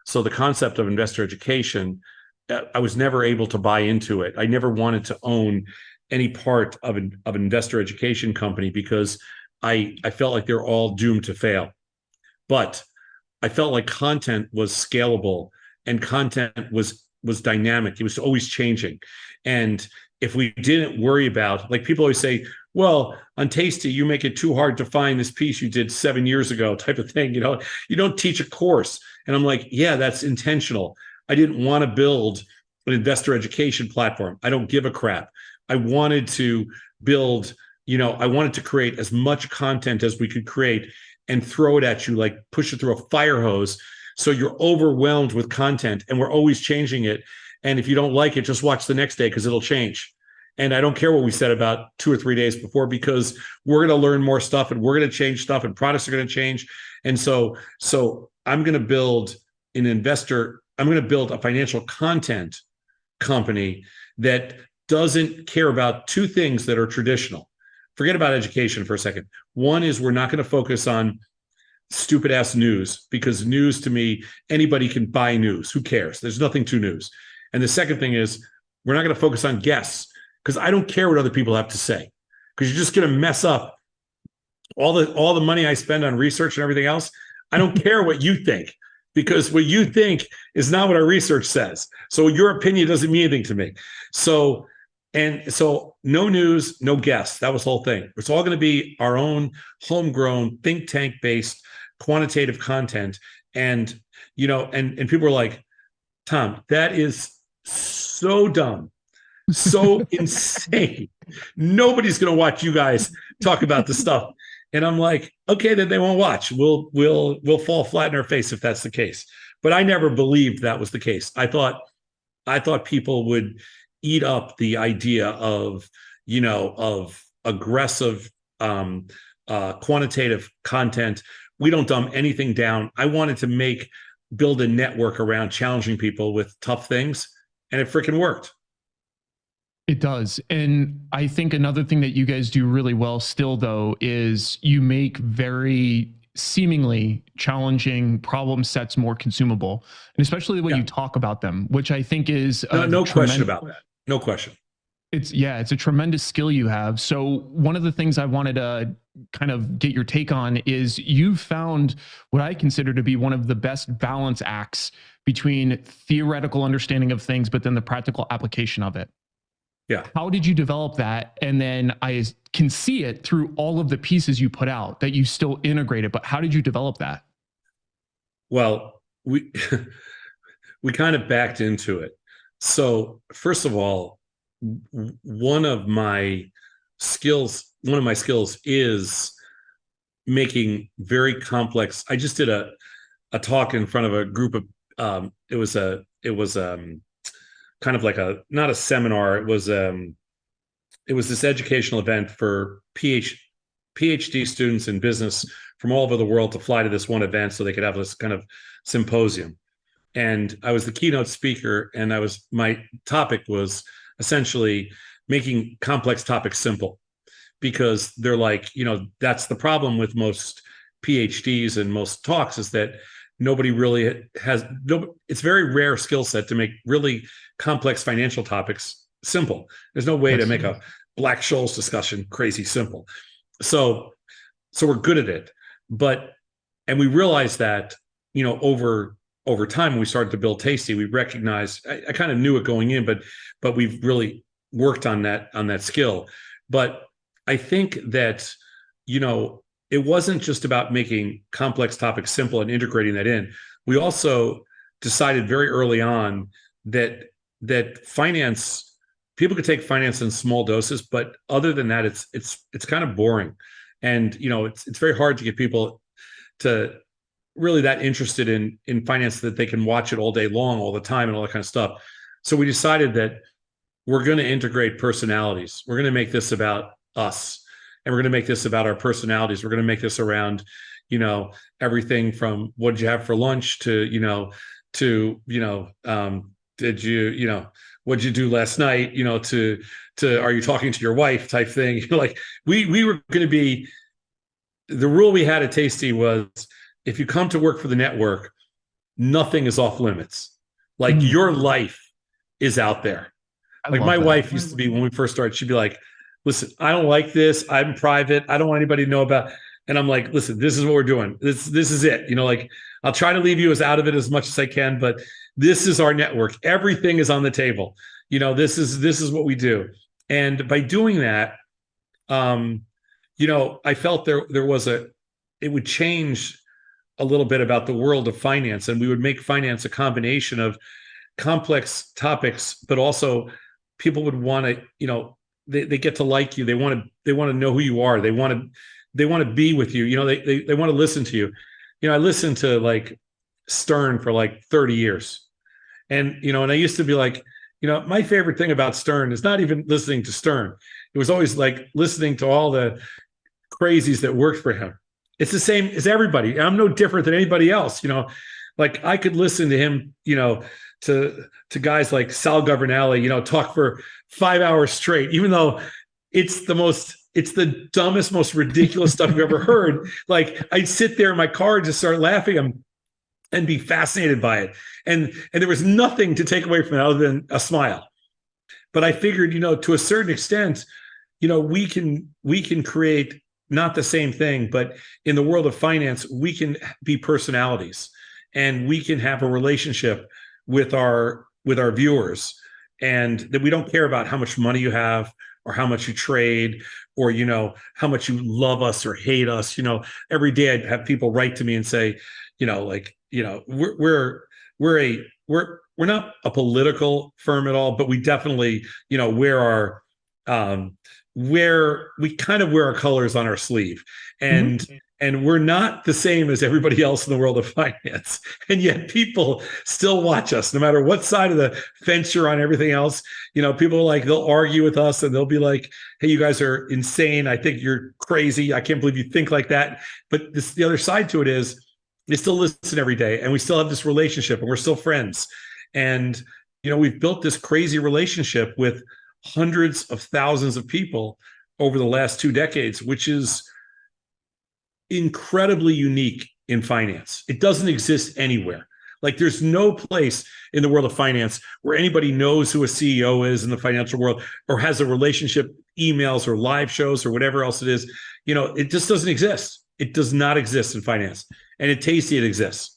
So the concept of investor education, I was never able to buy into it. I never wanted to own any part of an investor education company because I felt like they're all doomed to fail. But I felt like content was scalable and content was dynamic. It was always changing. And if we didn't worry about, like people always say, well, on Tasty, you make it too hard to find this piece you did 7 years ago, type of thing. You don't teach a course. And I'm like, yeah, that's intentional. I didn't want to build an investor education platform. I don't give a crap. I wanted to build, I wanted to create as much content as we could create and throw it at you, like push it through a fire hose. So you're overwhelmed with content and we're always changing it. And if you don't like it, just watch the next day because it'll change. And I don't care what we said about 2 or 3 days before, because we're going to learn more stuff and we're going to change stuff and products are going to change. And so I'm going to build I'm going to build a financial content company that doesn't care about two things that are traditional. Forget about education for a second. One is we're not going to focus on stupid ass news, because news, to me, anybody can buy news. Who cares? There's nothing to news. And the second thing is we're not going to focus on guests, because I don't care what other people have to say, because you're just going to mess up all the money I spend on research and everything else. I don't care what you think, because what you think is not what our research says. So your opinion doesn't mean anything to me. So no news, no guests. That was the whole thing. It's all going to be our own homegrown, think tank based quantitative content. And, and people are like, Tom, that is so dumb, so insane. Nobody's going to watch you guys talk about the stuff. And I'm like, okay, then they won't watch. We'll fall flat in our face if that's the case. But I never believed that was the case. I thought people would eat up the idea of aggressive quantitative content. We don't dumb anything down. I wanted to build a network around challenging people with tough things, and it freaking worked. It does. And I think another thing that you guys do really well still, though, is you make very seemingly challenging problem sets more consumable, and especially the way you talk about them, which I think is no question about that. No question. It's a tremendous skill you have. So one of the things I wanted to kind of get your take on is you've found what I consider to be one of the best balance acts between theoretical understanding of things, but then the practical application of it. Yeah. How did you develop that? And then I can see it through all of the pieces you put out that you still integrated, but how did you develop that? Well, we kind of backed into it. So first of all, one of my skills is making very complex. I just did a talk in front of a group of it was kind of like not a seminar. It was this educational event for PhD students in business from all over the world to fly to this one event so they could have this kind of symposium. And I was the keynote speaker, and my topic was essentially making complex topics simple, because they're like, that's the problem with most PhDs and most talks, is that nobody really it's very rare skill set to make really complex financial topics simple. There's no way to make a Black-Scholes discussion crazy simple. So we're good at it. And we realized that, over time, when we started to build Tasty, we recognized, I kind of knew it going in, but we've really worked on that skill. But I think that, it wasn't just about making complex topics simple and integrating that in. We also decided very early on that people could take finance in small doses, but other than that, it's kind of boring. And, it's very hard to get people to really that interested in finance that they can watch it all day long, all the time, and all that kind of stuff. So we decided that we're going to integrate personalities. We're going to make this about us, and we're going to make this about our personalities. We're going to make this around, everything from what did you have for lunch to what'd you do last night, to are you talking to your wife type thing. Like we were going to be, the rule we had at Tasty was, if you come to work for the network, nothing is off limits. Like your life is out there. Like my wife used to be, when we first started, she'd be like, listen, I don't like this. I'm private. I don't want anybody to know about. And I'm like, listen, this is what we're doing. This is it. Like, I'll try to leave you as out of it as much as I can, but this is our network. Everything is on the table. This is what we do. And by doing that, I felt there was it would change a little bit about the world of finance, and we would make finance a combination of complex topics, but also people would want to, they get to like you. They want to know who you are. They want to be with you. They want to listen to you. I listened to like Stern for like 30 years. And I used to be like, my favorite thing about Stern is not even listening to Stern. It was always like listening to all the crazies that worked for him. It's the same as everybody. I'm no different than anybody else. Like I could listen to him, to guys like Sal Governale, talk for 5 hours straight, even though it's the dumbest, most ridiculous stuff you've ever heard. Like I'd sit there in my car and just start laughing and be fascinated by it. And there was nothing to take away from it other than a smile. But I figured, to a certain extent, we can create not the same thing, but in the world of finance, we can be personalities, and we can have a relationship with our viewers, and that we don't care about how much money you have or how much you trade or, how much you love us or hate us. Every day I'd have people write to me and say, we're not a political firm at all, but we definitely, wear we kind of wear our colors on our sleeve, and we're not the same as everybody else in the world of finance. And yet people still watch us no matter what side of the fence you're on. Everything else, people like, they'll argue with us and they'll be like, hey, you guys are insane. I think you're crazy. I can't believe you think like that. But the other side to it is they still listen every day, and we still have this relationship, and we're still friends. And, we've built this crazy relationship with hundreds of thousands of people over the last 2 decades, which is incredibly unique in finance. It doesn't exist anywhere. Like there's no place in the world of finance where anybody knows who a CEO is in the financial world, or has a relationship, emails or live shows or whatever else it is. It just doesn't exist. It does not exist in finance. And at Tasty, it exists.